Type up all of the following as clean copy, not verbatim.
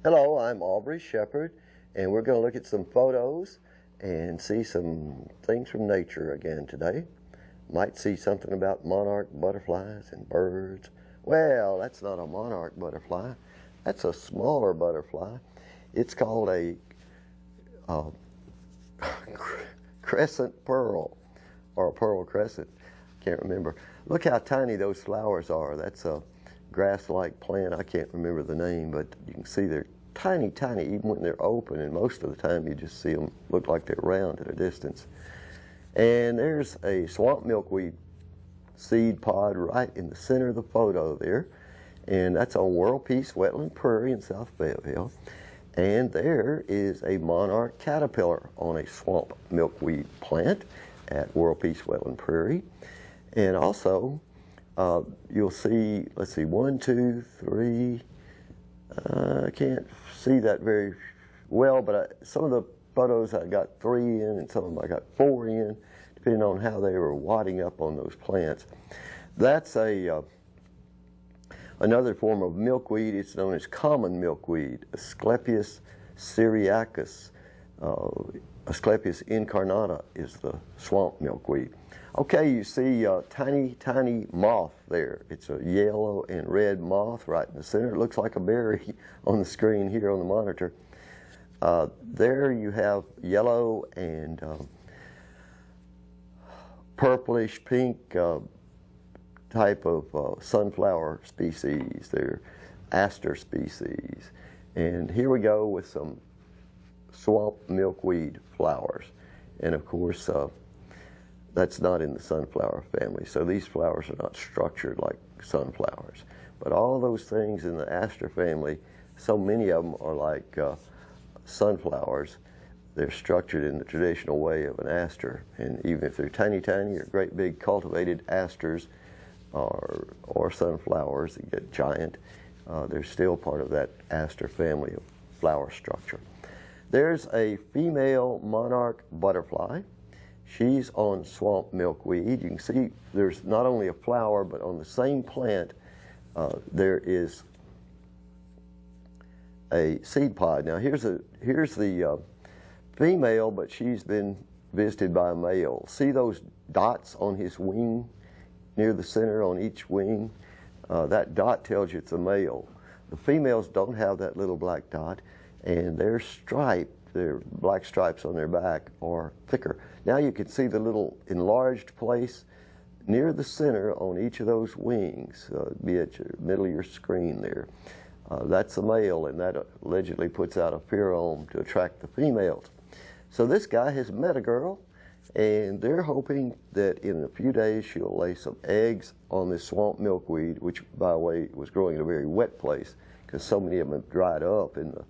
Hello, I'm Aubrey Shepherd, and we're going to look at some photos and see some things from nature again today. Might see something about monarch butterflies and birds. Well, that's not a monarch butterfly. That's a smaller butterfly. It's called a crescent pearl, or a pearl crescent. Can't remember. Look how tiny those flowers are. That's a grass-like plant. I can't remember the name, but you can see they're tiny, tiny, even when they're open, and most of the time you just see them look like they're round at a distance. And there's a swamp milkweed seed pod right in the center of the photo there, and that's on World Peace Wetland Prairie in South Fayetteville. And there is a monarch caterpillar on a swamp milkweed plant at World Peace Wetland Prairie. And also, you'll see, let's see, 1, 2, 3, I can't see that very well, but some of the photos I got 3 in and some of them I got 4 in, depending on how they were wadding up on those plants. That's another form of milkweed. It's known as common milkweed, Asclepias syriacus. Asclepias incarnata is the swamp milkweed. Okay, you see a tiny, tiny moth there. It's a yellow and red moth right in the center. It looks like a berry on the screen here on the monitor. There you have yellow and purplish pink type of sunflower species. They're aster species. And here we go with some swamp milkweed flowers. And of course, that's not in the sunflower family. So these flowers are not structured like sunflowers. But all those things in the aster family, so many of them are like sunflowers. They're structured in the traditional way of an aster. And even if they're tiny, tiny or great big cultivated asters or sunflowers that get giant, they're still part of that aster family of flower structure. There's a female monarch butterfly. She's on swamp milkweed. You can see there's not only a flower, but on the same plant there is a seed pod. Now here's the female, but she's been visited by a male. See those dots on his wing near the center on each wing? That dot tells you it's a male. The females don't have that little black dot, and their black stripes on their back are thicker. Now you can see the little enlarged place near the center on each of those wings, be at the middle of your screen there. That's a male, and that allegedly puts out a pheromone to attract the females. So this guy has met a girl, and they're hoping that in a few days she'll lay some eggs on this swamp milkweed, which, by the way, was growing in a very wet place because so many of them have dried up in the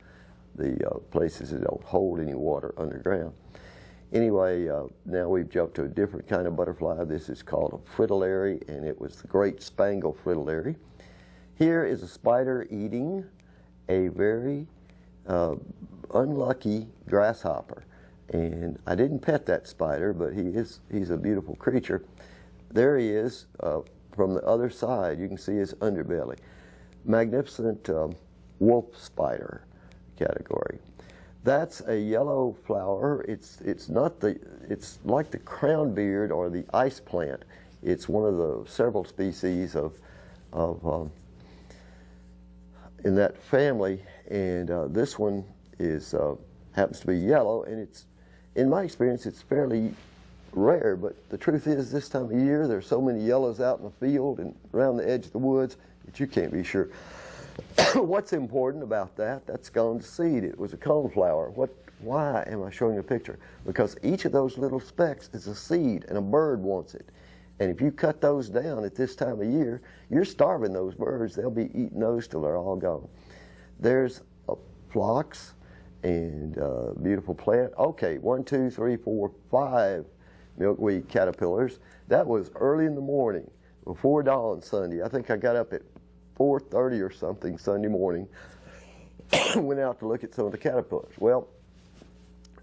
places that don't hold any water underground. Anyway, now we've jumped to a different kind of butterfly. This is called a fritillary, and it was the great spangled fritillary. Here is a spider eating a very unlucky grasshopper. And I didn't pet that spider, but he's a beautiful creature. There he is from the other side. You can see his underbelly. Magnificent wolf spider category. That's a yellow flower. It's like the crown beard or the ice plant. It's one of the several species of in that family, and this one is happens to be yellow, and it's, in my experience, it's fairly rare. But the truth is, this time of year, there's so many yellows out in the field and around the edge of the woods that you can't be sure. What's important about that? That's gone to seed. It was a coneflower. Why am I showing you a picture? Because each of those little specks is a seed, and a bird wants it. And if you cut those down at this time of year, you're starving those birds. They'll be eating those till they're all gone. There's a phlox and beautiful plant. Okay, 1, 2, 3, 4, 5 milkweed caterpillars. That was early in the morning, before dawn Sunday. I think I got up at 4:30 or something Sunday morning. Went out to look at some of the caterpillars. Well,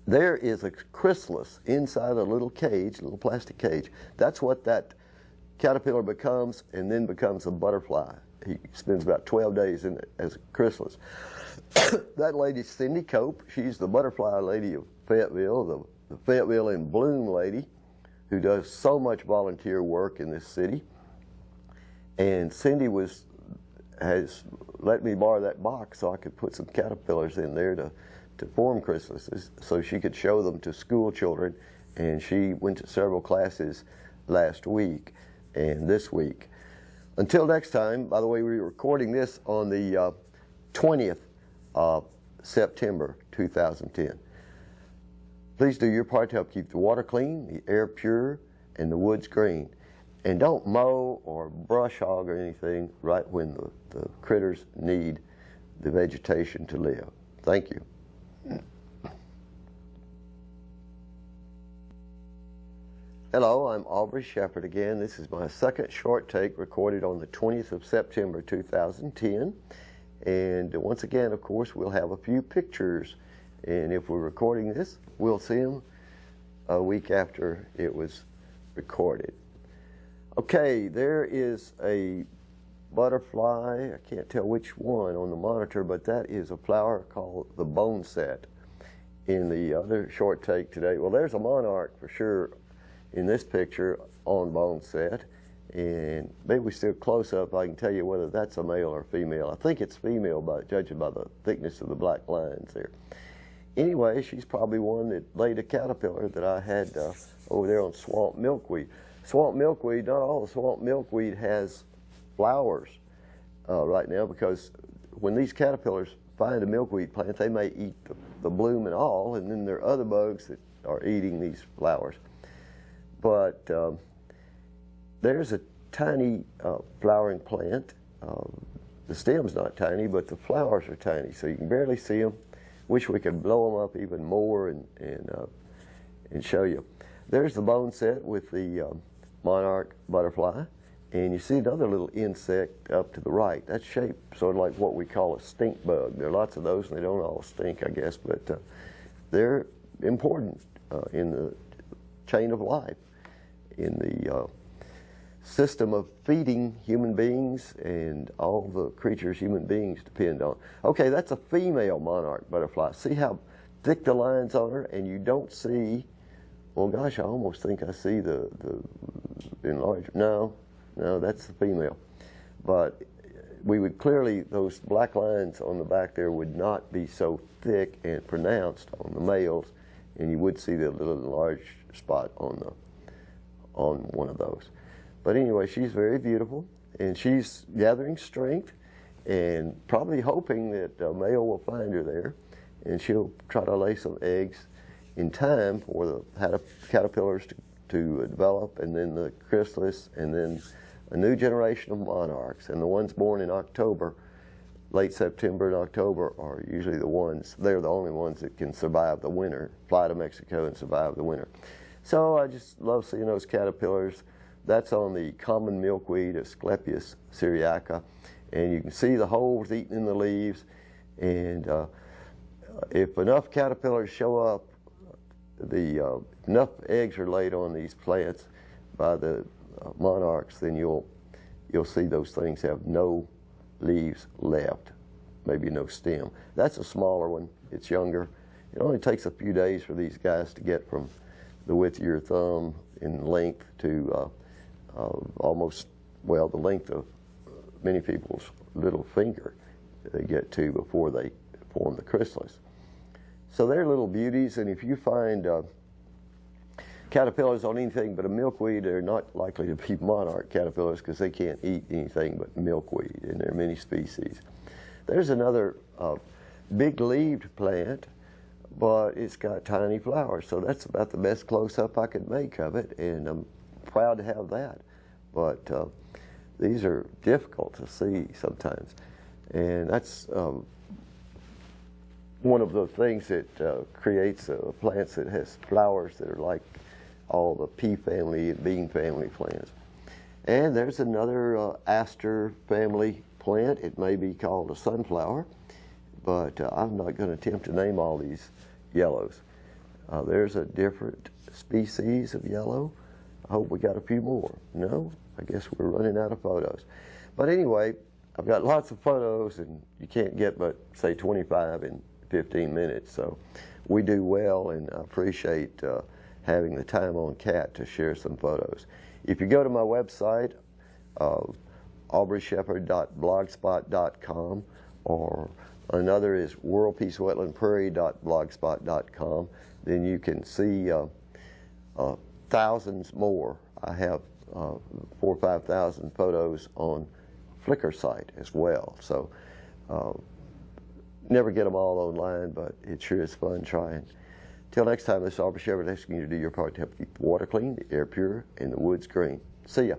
there is a chrysalis inside a little cage, a little plastic cage. That's what that caterpillar becomes, and then becomes a butterfly. he spends about 12 days in it as a chrysalis. That lady's Cindy Cope. She's the butterfly lady of Fayetteville, the Fayetteville in Bloom lady, who does so much volunteer work in this city. And Cindy has let me borrow that box so I could put some caterpillars in there to form chrysalises, so she could show them to school children. And she went to several classes last week and this week. Until next time, by the way, we're recording this on the 20th of September 2010. Please do your part to help keep the water clean, the air pure, and the woods green. And don't mow or brush hog or anything right when the critters need the vegetation to live. Thank you. Hello, I'm Aubrey Shepherd again. This is my second short take recorded on the 20th of September 2010. And once again, of course, we'll have a few pictures. And if we're recording this, we'll see them a week after it was recorded. Okay, there is a butterfly, I can't tell which one on the monitor, but that is a flower called the boneset. In the other short take today, well, there's a monarch for sure in this picture on boneset, and maybe we still close up, I can tell you whether that's a male or female. I think it's female, judging by the thickness of the black lines there. Anyway, she's probably one that laid a caterpillar that I had over there on swamp milkweed. Swamp milkweed, not all the swamp milkweed has flowers right now, because when these caterpillars find a milkweed plant, they may eat the bloom and all, and then there are other bugs that are eating these flowers. But there's a tiny flowering plant. The stem's not tiny, but the flowers are tiny, so you can barely see them. Wish we could blow them up even more and show you. There's the boneset with the monarch butterfly, and you see another little insect up to the right. That's shaped sort of like what we call a stink bug. There are lots of those, and they don't all stink, I guess, but they're important in the chain of life, in the system of feeding human beings and all the creatures human beings depend on. Okay, that's a female monarch butterfly. See how thick the lines on her, and you don't see, well, gosh, I almost think I see the enlarged. No, that's the female. But we would clearly, those black lines on the back there would not be so thick and pronounced on the males, and you would see the little enlarged spot on one of those. But anyway, she's very beautiful, and she's gathering strength and probably hoping that a male will find her there, and she'll try to lay some eggs in time for the caterpillars to develop, and then the chrysalis, and then a new generation of monarchs. And the ones born in October, late September and October, are usually they're the only ones that can survive the winter, fly to Mexico and survive the winter. So I just love seeing those caterpillars. That's on the common milkweed, Asclepias syriaca, and you can see the holes eaten in the leaves. And if enough caterpillars show up, enough eggs are laid on these plants by the monarchs, then you'll see those things have no leaves left, maybe no stem. That's a smaller one. It's younger. It only takes a few days for these guys to get from the width of your thumb in length to almost, well, the length of many people's little finger they get to before they form the chrysalis. So they're little beauties, and if you find caterpillars on anything but a milkweed, they're not likely to be monarch caterpillars, because they can't eat anything but milkweed, and there are many species. There's another big-leaved plant, but it's got tiny flowers, so that's about the best close-up I could make of it, and I'm proud to have that. But these are difficult to see sometimes, and that's one of the things that creates plants that has flowers that are like all the pea family and bean family plants. And there's another aster family plant. It may be called a sunflower, but I'm not going to attempt to name all these yellows. There's a different species of yellow. I hope we got a few more. No? I guess we're running out of photos. But anyway, I've got lots of photos, and you can't get but, say, 25 in 15 minutes. So we do well, and I appreciate having the time on CAT to share some photos. If you go to my website, AubreyShepherd.blogspot.com, or another is worldpeacewetlandprairie.blogspot.com, then you can see thousands more. I have 4,000 or 5,000 photos on Flickr site as well. So never get them all online, but it sure is fun trying. Till next time, this is Aubrey Shepherd asking you to do your part to help keep the water clean, the air pure, and the woods green. See ya.